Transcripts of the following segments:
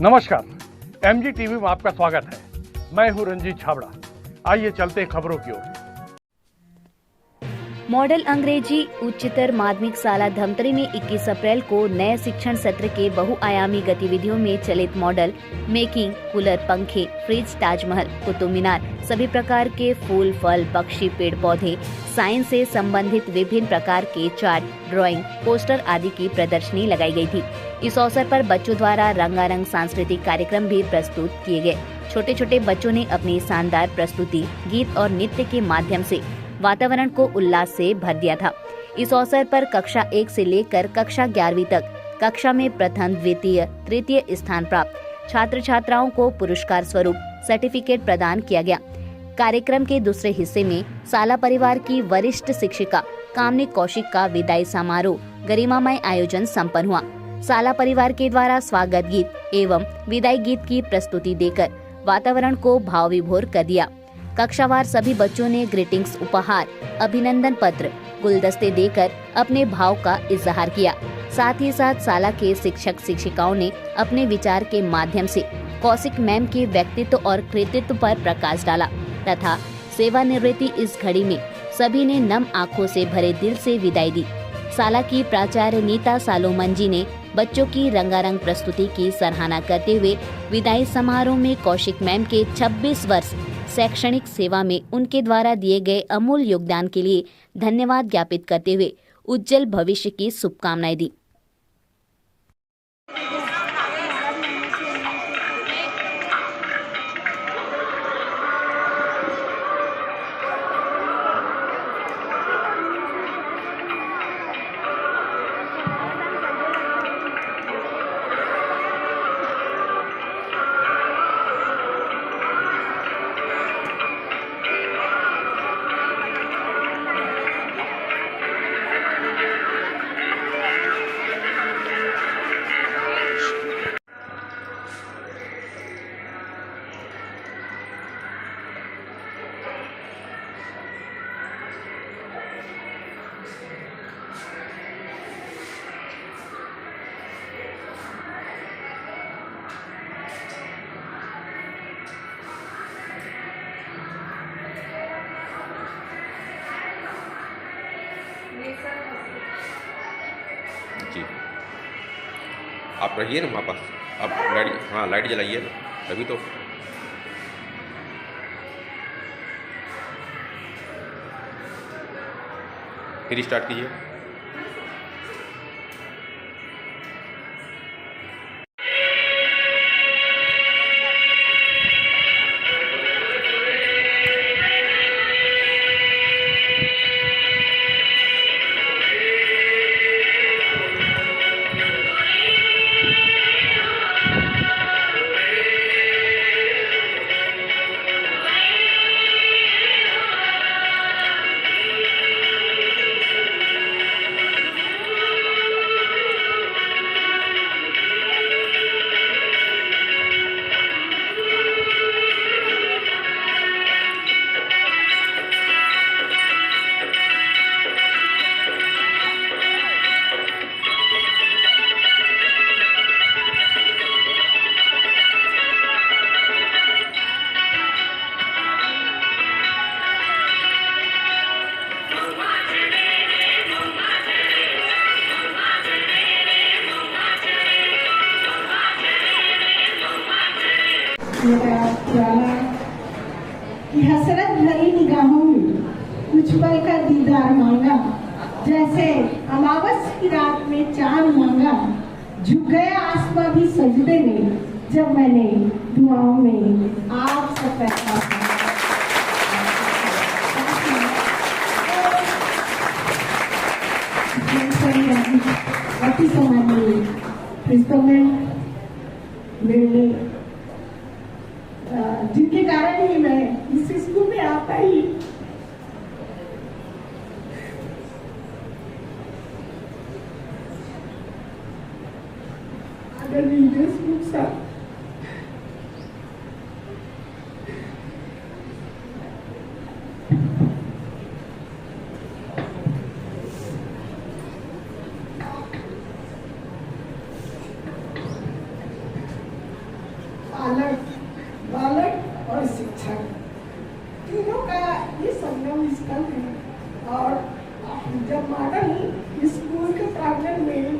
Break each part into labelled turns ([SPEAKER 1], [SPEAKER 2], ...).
[SPEAKER 1] नमस्कार, MG TV में आपका स्वागत है। मैं हूं रंजीत छाबड़ा। आइए चलते हैं खबरों की ओर।
[SPEAKER 2] मॉडल अंग्रेजी उच्चतर माध्यमिक शाला धमतरी में 21 अप्रैल को नए शिक्षण सत्र के बहुआयामी गतिविधियों में चलित मॉडल मेकिंग, कूलर, पंखे, फ्रिज, ताजमहल, कुतुब मीनार, सभी प्रकार के फूल, फल, पक्षी, पेड़ पौधे, साइंस से संबंधित विभिन्न प्रकार के चार्ट, ड्राइंग, पोस्टर आदि की प्रदर्शनी लगाई गई थी। इस अवसर पर बच्चों द्वारा रंगारंग सांस्कृतिक कार्यक्रम भी प्रस्तुत किए गए। छोटे छोटे बच्चों ने अपनी शानदार प्रस्तुति, गीत और नृत्य के माध्यम से वातावरण को उल्लास से भर दिया था। इस अवसर पर कक्षा 1 से लेकर कक्षा 11वीं तक कक्षा में प्रथम, द्वितीय, तृतीय स्थान प्राप्त छात्र छात्राओं को पुरस्कार स्वरूप सर्टिफिकेट प्रदान किया गया। कार्यक्रम के दूसरे हिस्से में साला परिवार की वरिष्ठ शिक्षिका कामनी कौशिक का विदाई समारोह गरिमामय आयोजन संपन्न हुआ। साला परिवार के द्वारा स्वागत गीत एवं विदाई गीत की प्रस्तुति देकर वातावरण को भाव विभोर कर दिया। कक्षावार सभी बच्चों ने ग्रीटिंग्स, उपहार, अभिनंदन पत्र, गुलदस्ते देकर अपने भाव का इजहार किया। साथ ही साथ शाला के शिक्षक शिक्षिकाओं ने अपने विचार के माध्यम से कौशिक मैम के व्यक्तित्व और कृतित्व पर प्रकाश डाला तथा सेवानिवृत्ति इस घड़ी में सभी ने नम आँखों से भरे दिल से विदाई दी। शाला की प्राचार्य नीता सालोमन जी ने बच्चों की रंगारंग प्रस्तुति की सराहना करते हुए विदाई समारोह में कौशिक मैम के 26 वर्ष शैक्षणिक सेवा में उनके द्वारा दिए गए अमूल्य योगदान के लिए धन्यवाद ज्ञापित करते हुए उज्जवल भविष्य की शुभकामनाएं दी।
[SPEAKER 3] जी, आप रहिए ना वहाँ पास। आप लाइट जलाइए ना, तभी तो। फिर स्टार्ट कीजिए।
[SPEAKER 4] कि हसरत भरी निगाहों में कुछ पल का दीदार मांगा, जैसे अमावस की रात में चांद मांगा। झुक गया आसमां भी सजदे में जब मैंने दुआओं में आप सब पैसा। जिनके कारण ही मैं इस स्कूल में आ पाई। आदरणीय देशमुख साहब, पालक, बालक और शिक्षक तीनों का ये संगम स्थल है। और जब मॉडल स्कूल के प्रांगण में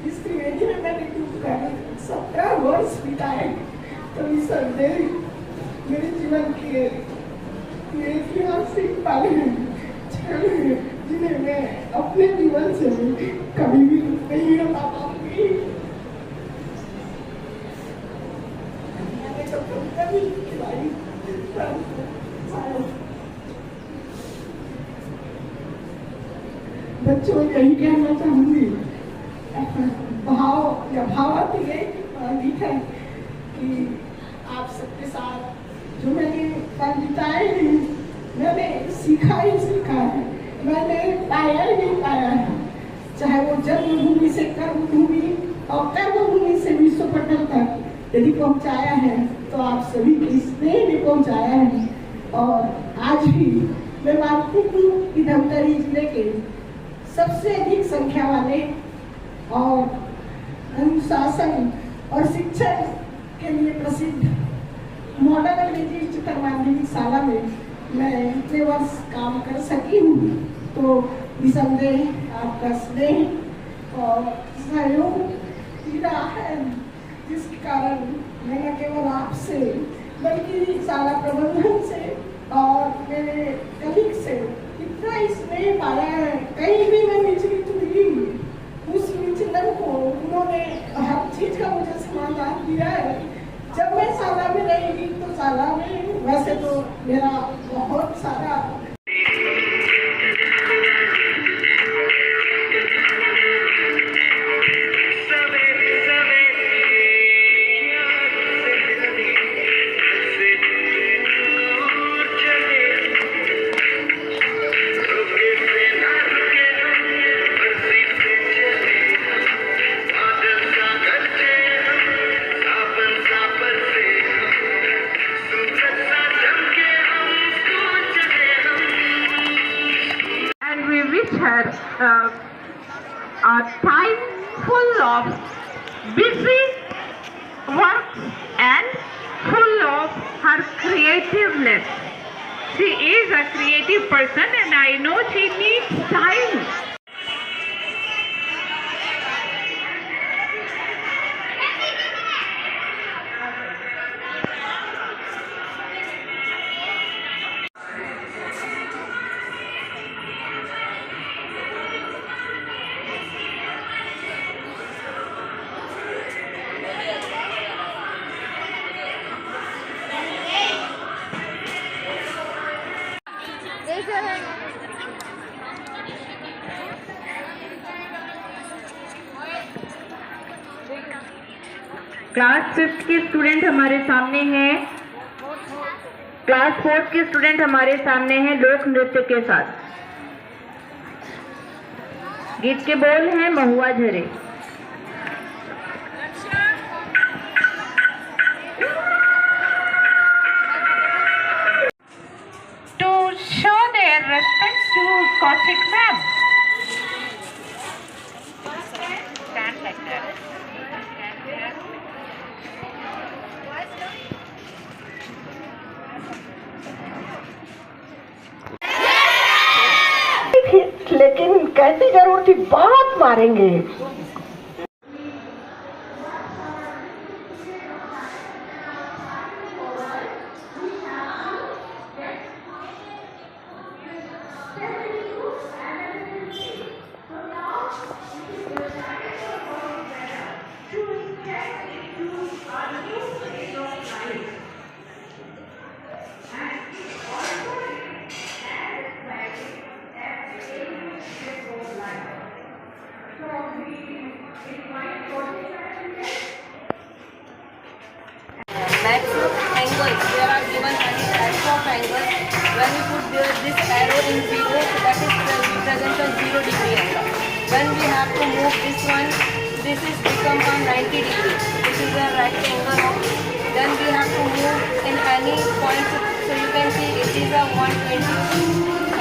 [SPEAKER 4] इस त्रिवेदी में मैंने कर 17 वर्ष बिताए, तो निसंदेह मेरे जीवन के ये ऐतिहासिक पल हैं, क्षण हैं, जिन्हें मैं अपने जीवन से कभी भी नहीं हटा पाऊंगी। मैंने तो कभी खिलाई, बच्चों यही कहना चाहूंगी, भाव या भावत ये गीत है कि आप सबके साथ जो मैंने पल बिताए हैं, मैंने सीखा ही सीखा है, मैंने पाया ही पाया है, चाहे वो जन्मभूमि से कर्मभूमि और कर्मभूमि से विश्व पटल तक यदि पहुंचाया है तो आप सभी के स्नेह ने पहुंचाया है। और आज भी मैं मानती हूँ कि धमतरी जिले के सबसे अधिक संख्या वाले और अनुशासन और शिक्षण के लिए प्रसिद्ध मॉडल अंग्रेजी उच्चतर माध्यमिक शाला में मैं इतने वर्ष काम कर सकी हूँ, तो निसंदेह आपका स्नेह और सहयोग ही रहा है, जिसके कारण मैं न केवल आपसे बल्कि शाला प्रबंधन से और मेरे कलीग से इतना स्नेह पाया है। कहीं भी मैं विचलित हुई, उस विचलन को उन्होंने हर चीज का मुझे समाधान दिया है। जब मैं शाला में रहेगी तो शाला में वैसे तो मेरा बहुत सारा
[SPEAKER 5] her a time full of busy work and full of her creativeness. She is a creative person and I know she needs time. Class 5th के स्टूडेंट हमारे सामने हैं, क्लास 4th के स्टूडेंट हमारे सामने हैं लोक नृत्य के साथ। गीत के बोल हैं महुआ झरे। To show their respect to Kaushik ma'am. Stand like that.
[SPEAKER 4] लेकिन कैसी जरूर थी, बहुत मारेंगे।
[SPEAKER 6] Maximum angles, there are given any types of angles. When we put this arrow in 0, that is represent a 0 degree angle. When we have to move this one, this is become a 90 degree. This is a right angle. Then we have to move in any point, so you can see it is a 120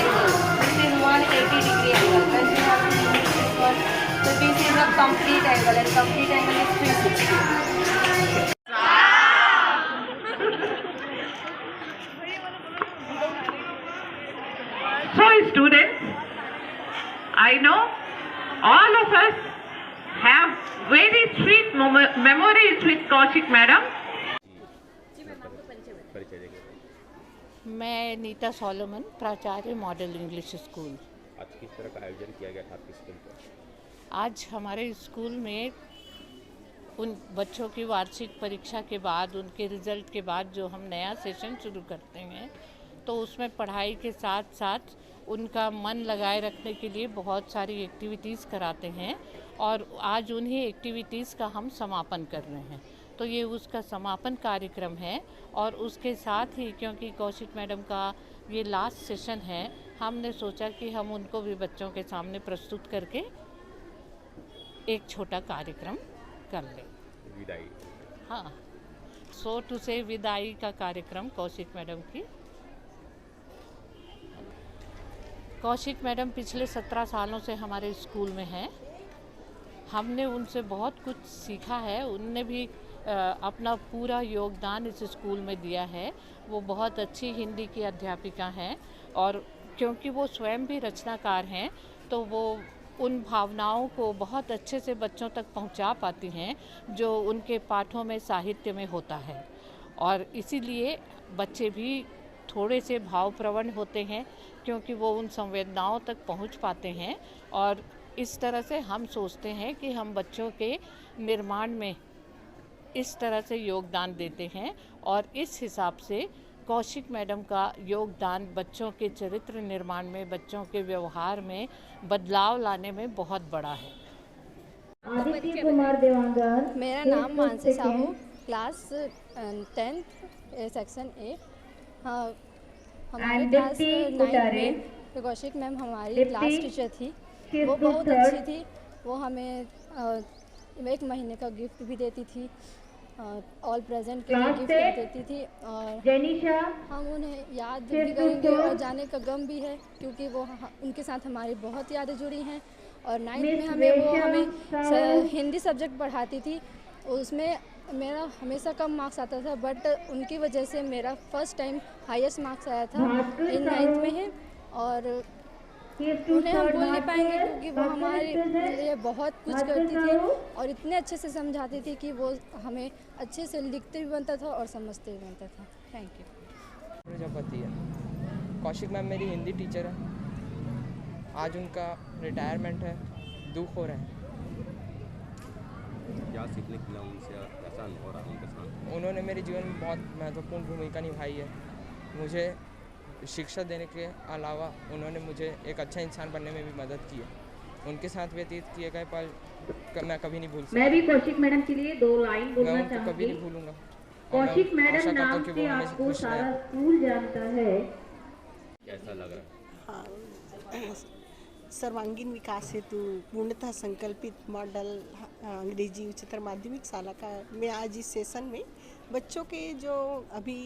[SPEAKER 6] angle. This is 180 degree angle. When we have to move this one, so this is a complete angle, and complete angle is 360.
[SPEAKER 5] sweet memories with Kaushik madam.
[SPEAKER 3] परिचय देंगे।
[SPEAKER 7] मैं Nita Solomon, प्राचार्य model English school.
[SPEAKER 3] आज किस तरह का आयोजन किया गया था आपके स्कूल पर?
[SPEAKER 7] आज हमारे स्कूल में उन बच्चों की वार्षिक परीक्षा के बाद, उनके रिज़ल्ट के बाद जो हम नया सेशन शुरू करते हैं, तो उसमें पढ़ाई के साथ साथ उनका मन लगाए रखने के लिए बहुत सारी एक्टिविटीज़ कराते हैं और आज उन्हीं एक्टिविटीज़ का हम समापन कर रहे हैं। तो ये उसका समापन कार्यक्रम है और उसके साथ ही क्योंकि कौशिक मैडम का ये लास्ट सेशन है, हमने सोचा कि हम उनको भी बच्चों के सामने प्रस्तुत करके एक छोटा कार्यक्रम कर लें।
[SPEAKER 3] विदाई।
[SPEAKER 7] हाँ, सो टू से विदाई का कार्यक्रम कौशिक मैडम की। कौशिक मैडम पिछले 17 सालों से हमारे स्कूल में हैं। हमने उनसे बहुत कुछ सीखा है। उनने भी अपना पूरा योगदान इस स्कूल में दिया है। वो बहुत अच्छी हिंदी की अध्यापिका हैं और क्योंकि वो स्वयं भी रचनाकार हैं, तो वो उन भावनाओं को बहुत अच्छे से बच्चों तक पहुंचा पाती हैं जो उनके पाठों में, साहित्य में होता है। और इसीलिए बच्चे भी थोड़े से भावप्रवण होते हैं क्योंकि वो उन संवेदनाओं तक पहुंच पाते हैं। और इस तरह से हम सोचते हैं कि हम बच्चों के निर्माण में इस तरह से योगदान देते हैं और इस हिसाब से कौशिक मैडम का योगदान बच्चों के चरित्र निर्माण में, बच्चों के व्यवहार में बदलाव लाने में बहुत बड़ा है।
[SPEAKER 8] आदित्य कुमार देवांगन।
[SPEAKER 9] मेरा नाम Mansi Sahu, class 10th section A. हाँ, हमारे क्लास 9 में कौशिक मैम हमारी क्लास टीचर थी। वो बहुत अच्छी थी। वो हमें 1 महीने का गिफ्ट भी देती थी, ऑल प्रेजेंट के लिए गिफ्ट देती थी। और हम उन्हें याद भी करेंगे और जाने का गम भी है क्योंकि वो उनके साथ हमारी बहुत यादें जुड़ी हैं। और 9th में हमें हिंदी सब्जेक्ट पढ़ाती थी। उसमें मेरा हमेशा कम मार्क्स आता था, बट उनकी वजह से मेरा फर्स्ट टाइम हाईएस्ट मार्क्स आया था इन 9th में है। और उन्हें हम भूल नहीं पाएंगे क्योंकि वो हमारे लिए बहुत कुछ करती थी और इतने अच्छे से समझाती थी कि वो हमें अच्छे से लिखते भी बनता था और समझते भी बनता था। Thank you.
[SPEAKER 10] प्रजापति है। कौशिक मैम मेरी हिंदी टीचर है। आज उनका रिटायरमेंट है, दुख हो रहा है।
[SPEAKER 3] क्या सीखने के लिए उनसे कैसा अनुभव रहा उनके साथ?
[SPEAKER 10] उन्होंने मेरे जीवन में बहुत महत्वपूर्ण भूमिका निभाई है। मुझे शिक्षा देने के अलावा उन्होंने मुझे एक अच्छा इंसान बनने में भी मदद की है। उनके साथ व्यतीत किए गए पल मैं कभी नहीं भूल सकता।
[SPEAKER 5] मैं भी कौशिक मैडम के लिए 2 लाइन बोलना
[SPEAKER 10] मैं उनको
[SPEAKER 5] चाहूँगी।
[SPEAKER 10] कभी नहीं भूलूंगा।
[SPEAKER 5] कौशिक मैडम नाम से आपको सारा स्कूल जानता है।
[SPEAKER 3] कैसा लग रहा है?
[SPEAKER 4] हाँ, सर्वांगीण विकास हेतु पूर्णतः संकल्पित मॉडल अंग्रेजी उच्चतर माध्यमिक शाला का मैं आज इस सेशन में बच्चों के जो अभी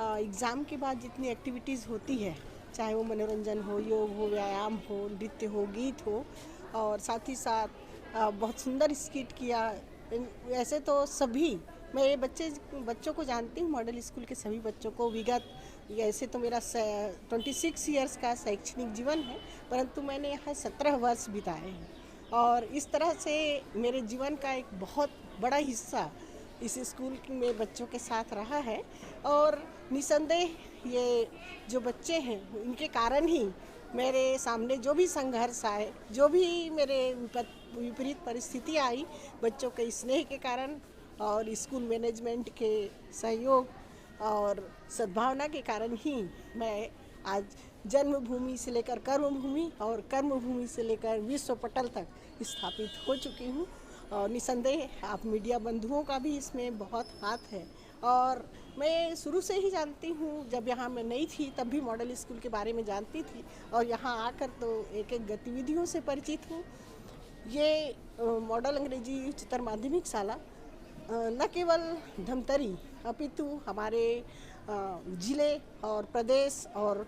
[SPEAKER 4] एग्ज़ाम के बाद जितनी एक्टिविटीज़ होती है, चाहे वो मनोरंजन हो, योग हो, व्यायाम हो, नृत्य हो, गीत हो, और साथ ही साथ बहुत सुंदर स्किट किया। ऐसे तो सभी मैं ये बच्चों को जानती हूँ, मॉडल स्कूल के सभी बच्चों को विगत, ऐसे तो मेरा 26 ईयर्स का शैक्षणिक जीवन है, परंतु मैंने यहाँ 17 वर्ष बिताए हैं और इस तरह से मेरे जीवन का एक बहुत बड़ा हिस्सा इस स्कूल में बच्चों के साथ रहा है। और निसंदेह ये जो बच्चे हैं इनके कारण ही मेरे सामने जो भी संघर्ष आए, जो भी मेरे विपरीत परिस्थिति आई, बच्चों के स्नेह के कारण और स्कूल मैनेजमेंट के सहयोग और सद्भावना के कारण ही मैं आज जन्मभूमि से लेकर कर्मभूमि और कर्मभूमि से लेकर विश्व पटल तक स्थापित हो चुकी हूँ। और निसंदेह आप मीडिया बंधुओं का भी इसमें बहुत हाथ है। और मैं शुरू से ही जानती हूँ, जब यहाँ मैं नई थी तब भी मॉडल स्कूल के बारे में जानती थी और यहाँ आकर तो एक एक गतिविधियों से परिचित हूँ। ये मॉडल अंग्रेजी उच्चतर माध्यमिक शाला न केवल धमतरी अपितु हमारे ज़िले और प्रदेश और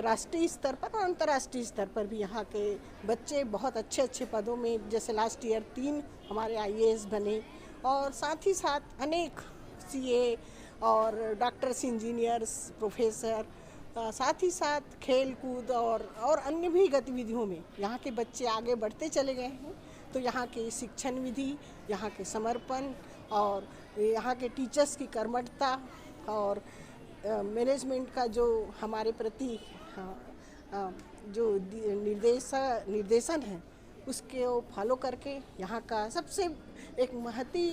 [SPEAKER 4] राष्ट्रीय स्तर पर और अंतर्राष्ट्रीय स्तर पर भी यहाँ के बच्चे बहुत अच्छे अच्छे पदों में, जैसे लास्ट ईयर 3 हमारे IAS बने और साथ ही साथ अनेक CA और डॉक्टर्स, इंजीनियर्स, प्रोफेसर, साथ ही साथ खेल कूद और अन्य भी गतिविधियों में यहाँ के बच्चे आगे बढ़ते चले गए हैं। तो यहाँ के शिक्षण विधि, यहाँ के समर्पण और यहाँ के टीचर्स की कर्मठता और मैनेजमेंट का जो हमारे प्रति जो निर्देशन है उसके फॉलो करके यहाँ का सबसे एक महती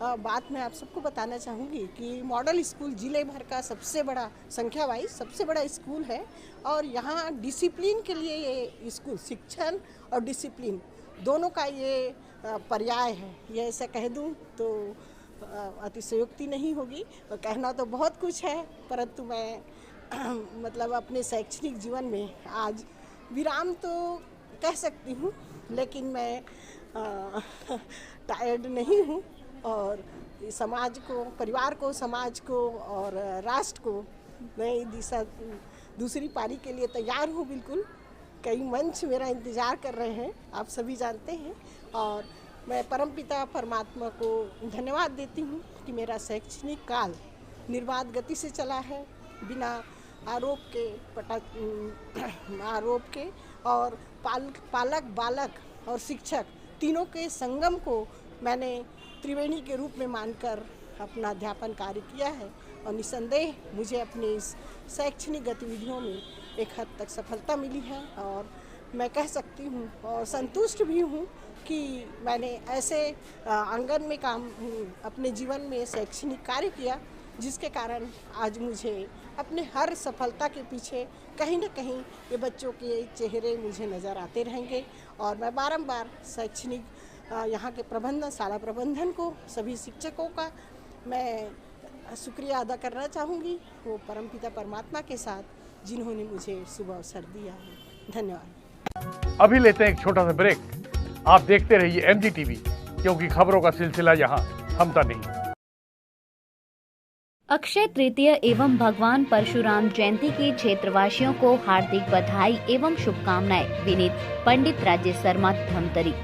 [SPEAKER 4] बात मैं आप सबको बताना चाहूँगी कि मॉडल स्कूल जिले भर का सबसे बड़ा संख्या वाइज सबसे बड़ा स्कूल है और यहाँ डिसिप्लिन के लिए ये स्कूल शिक्षण और डिसिप्लिन दोनों का ये पर्याय है। ये ऐसा कह दूँ तो अतिशयोक्ति नहीं होगी, कहना तो बहुत कुछ है, परंतु मैं मतलब अपने शैक्षणिक जीवन में आज विराम तो कह सकती हूँ, लेकिन मैं टायर्ड नहीं हूँ और समाज को, परिवार को, समाज को और राष्ट्र को नई दिशा दूसरी पारी के लिए तैयार हूँ। बिल्कुल कई मंच मेरा इंतज़ार कर रहे हैं, आप सभी जानते हैं, और मैं परमपिता परमात्मा को धन्यवाद देती हूँ कि मेरा शैक्षणिक काल निर्बाध गति से चला है, बिना आरोप के और पालक, बालक और शिक्षक तीनों के संगम को मैंने त्रिवेणी के रूप में मानकर अपना अध्यापन कार्य किया है और निसंदेह मुझे अपनी इस शैक्षणिक गतिविधियों में एक हद तक सफलता मिली है और मैं कह सकती हूँ और संतुष्ट भी हूँ कि मैंने ऐसे आंगन में काम अपने जीवन में शैक्षणिक कार्य किया जिसके कारण आज मुझे अपने हर सफलता के पीछे कहीं न कहीं ये बच्चों के चेहरे मुझे नज़र आते रहेंगे और मैं बारंबार शैक्षणिक यहाँ के प्रबंधन, शाला प्रबंधन को, सभी शिक्षकों का मैं शुक्रिया अदा करना चाहूँगी, वो परमपिता परमात्मा के साथ जिन्होंने मुझे शुभ अवसर दिया है। धन्यवाद।
[SPEAKER 1] अभी लेते हैं एक छोटा सा ब्रेक। आप देखते रहिए MGTV, क्योंकि खबरों का सिलसिला यहाँ थमता नहीं।
[SPEAKER 2] अक्षय तृतीया एवं भगवान परशुराम जयंती की क्षेत्रवासियों को हार्दिक बधाई एवं शुभकामनाएं। विनीत पंडित राजेश शर्मा धमतरी।